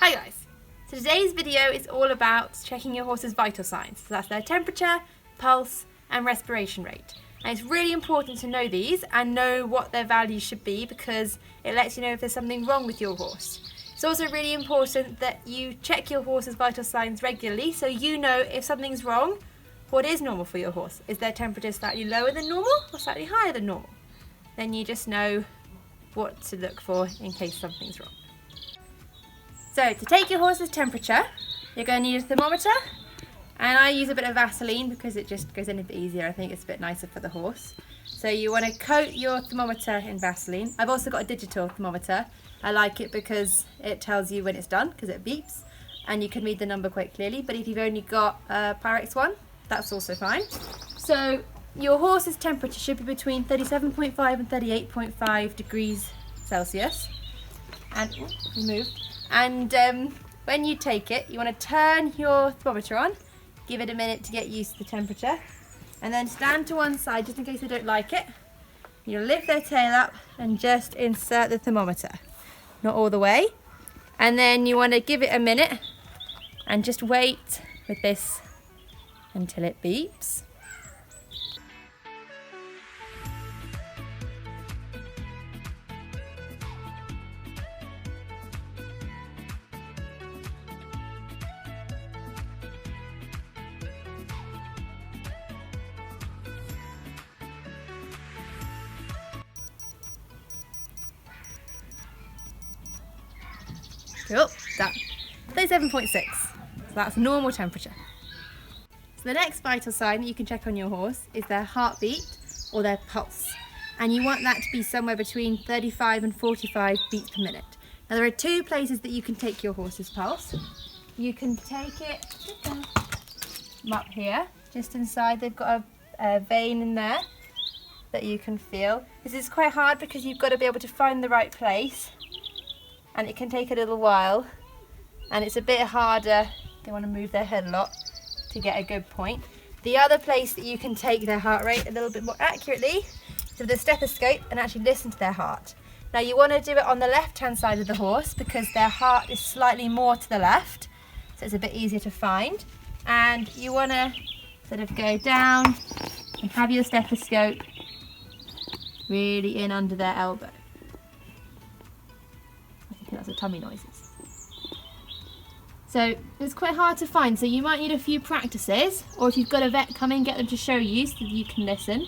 Hi guys, so today's video is all about checking your horse's vital signs. So that's their temperature, pulse and respiration rate. And it's really important to know these and know what their values should be because it lets you know if there's something wrong with your horse. It's also really important that you check your horse's vital signs regularly so you know if something's wrong, what is normal for your horse. Is their temperature slightly lower than normal or slightly higher than normal? Then you just know what to look for in case something's wrong. So to take your horse's temperature, you're going to need a thermometer, and I use a bit of Vaseline because it just goes in a bit easier. I think it's a bit nicer for the horse. So you want to coat your thermometer in Vaseline. I've also got a digital thermometer. I like it because it tells you when it's done because it beeps and you can read the number quite clearly, but if you've only got a Pyrex one, that's also fine. So your horse's temperature should be between 37.5 and 38.5 degrees Celsius. And when you take it, you want to turn your thermometer on, give it a minute to get used to the temperature, and then stand to one side just in case they don't like it. You lift their tail up and just insert the thermometer, not all the way. And then you want to give it a minute and just wait with this until it beeps. Cool, done. 37.6, so that's normal temperature. So the next vital sign that you can check on your horse is their heartbeat or their pulse. And you want that to be somewhere between 35 and 45 beats per minute. Now there are two places that you can take your horse's pulse. You can take it up here, just inside. They've got a vein in there that you can feel. This is quite hard because you've got to be able to find the right place. And it can take a little while, and it's a bit harder. They want to move their head a lot to get a good point. The other place that you can take their heart rate a little bit more accurately is with a stethoscope and actually listen to their heart. Now you want to do it on the left hand side of the horse because their heart is slightly more to the left, so it's a bit easier to find. And you want to sort of go down and have your stethoscope really in under their elbow. That's the tummy noises. So it's quite hard to find, so you might need a few practices, or if you've got a vet come in, get them to show you so that you can listen.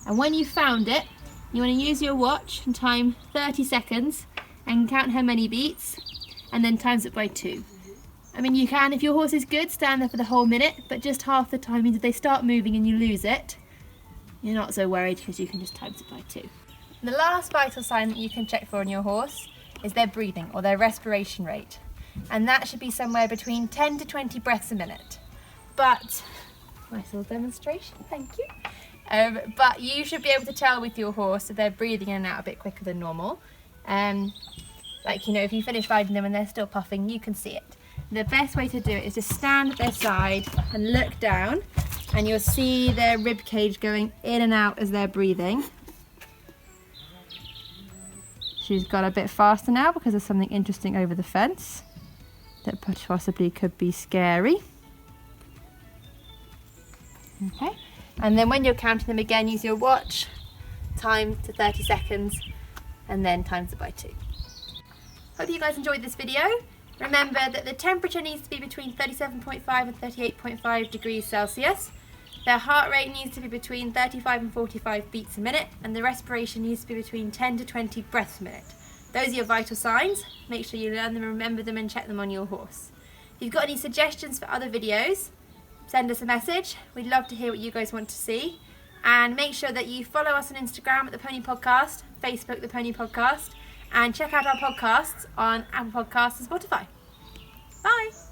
And when you've found it, you want to use your watch and time 30 seconds and count how many beats and then times it by 2. I mean, you can, if your horse is good, stand there for the whole minute, but just half the time means if they start moving and you lose it, you're not so worried because you can just times it by 2. The last vital sign that you can check for on your horse is their breathing or their respiration rate. And that should be somewhere between 10 to 20 breaths a minute. But, nice little demonstration, thank you. But you should be able to tell with your horse if they're breathing in and out a bit quicker than normal. Like, you know, if you finish riding them and they're still puffing, you can see it. The best way to do it is to stand at their side and look down, and you'll see their rib cage going in and out as they're breathing. She's got a bit faster now because there's something interesting over the fence that possibly could be scary. Okay, and then when you're counting them again, use your watch, time to 30 seconds, and then times it by 2. Hope you guys enjoyed this video. Remember that the temperature needs to be between 37.5 and 38.5 degrees Celsius. Their heart rate needs to be between 35 and 45 beats a minute, and the respiration needs to be between 10 to 20 breaths a minute. Those are your vital signs. Make sure you learn them, remember them, and check them on your horse. If you've got any suggestions for other videos, send us a message. We'd love to hear what you guys want to see. And make sure that you follow us on Instagram at The Pony Podcast, Facebook The Pony Podcast, and check out our podcasts on Apple Podcasts and Spotify. Bye!